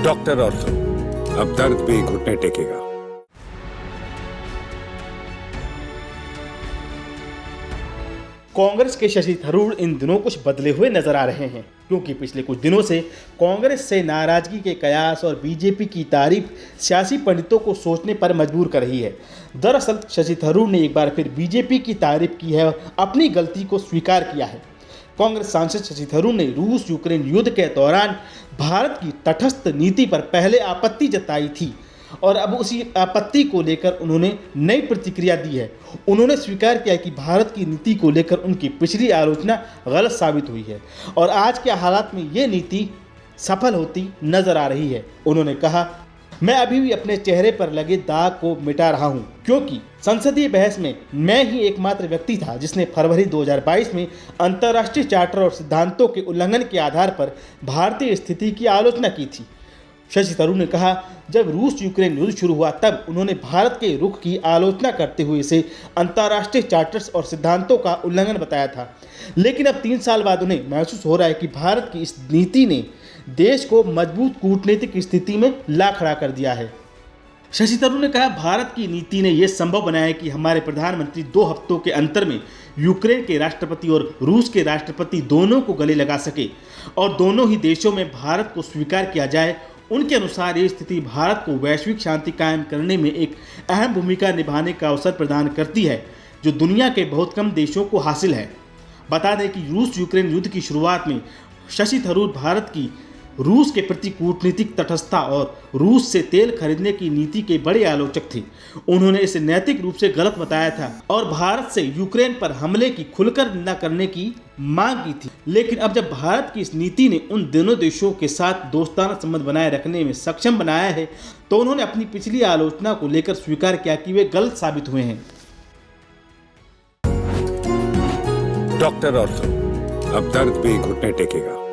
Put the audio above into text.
Doctor ortho, अब दर्द भी घुटने टेकेगा। कांग्रेस के शशि थरूर इन दिनों कुछ बदले हुए नजर आ रहे हैं, क्योंकि पिछले कुछ दिनों से कांग्रेस से नाराजगी के कयास और बीजेपी की तारीफ सियासी पंडितों को सोचने पर मजबूर कर रही है। दरअसल शशि थरूर ने एक बार फिर बीजेपी की तारीफ की है और अपनी गलती को स्वीकार किया है। कांग्रेस सांसद शशि थरूर ने रूस यूक्रेन युद्ध के दौरान भारत की तटस्थ नीति पर पहले आपत्ति जताई थी और अब उसी आपत्ति को लेकर उन्होंने नई प्रतिक्रिया दी है। उन्होंने स्वीकार किया कि भारत की नीति को लेकर उनकी पिछली आलोचना गलत साबित हुई है और आज के हालात में ये नीति सफल होती नजर आ रही है। उन्होंने कहा, मैं अभी भी अपने चेहरे पर लगे दाग को मिटा रहा हूं, क्योंकि संसदीय बहस में मैं ही एकमात्र व्यक्ति था जिसने फरवरी 2022 में अंतर्राष्ट्रीय चार्टर और सिद्धांतों के उल्लंघन के आधार पर भारतीय स्थिति की आलोचना की थी। शशि थरूर ने कहा, जब रूस यूक्रेन युद्ध शुरू हुआ तब उन्होंने भारत के रुख की आलोचना करते हुए इसे अंतर्राष्ट्रीय चार्टर्स और सिद्धांतों का उल्लंघन बताया था, लेकिन अब 3 साल बाद उन्हें महसूस हो रहा है कि भारत की इस नीति ने देश को मजबूत कूटनीतिक स्थिति में ला खड़ा कर दिया है। शशि थरूर ने कहा, भारत की नीति ने यह संभव बनाया कि हमारे प्रधानमंत्री 2 हफ्तों के अंतर में यूक्रेन के राष्ट्रपति और रूस के राष्ट्रपति दोनों को गले लगा सके और दोनों ही देशों में भारत को स्वीकार किया जाए। उनके अनुसार ये स्थिति भारत को वैश्विक शांति कायम करने में एक अहम भूमिका निभाने का अवसर प्रदान करती है, जो दुनिया के बहुत कम देशों को हासिल है। बता दें कि रूस यूक्रेन युद्ध की शुरुआत में शशि थरूर भारत की रूस के प्रति कूटनीतिक तटस्थता और रूस से तेल खरीदने की नीति के बड़े आलोचक थे। उन्होंने इसे नैतिक रूप से गलत बताया था और भारत से यूक्रेन पर हमले की खुलकर निंदा करने की मांग की थी। लेकिन अब जब भारत की इस नीति ने उन दोनों देशों के साथ दोस्ताना संबंध बनाए रखने में सक्षम बनाया है, तो उन्होंने अपनी पिछली आलोचना को लेकर स्वीकार किया कि वे गलत साबित हुए हैं। डॉक्टर ऑर्थो, अब दर्द भी घुटने टेकेगा।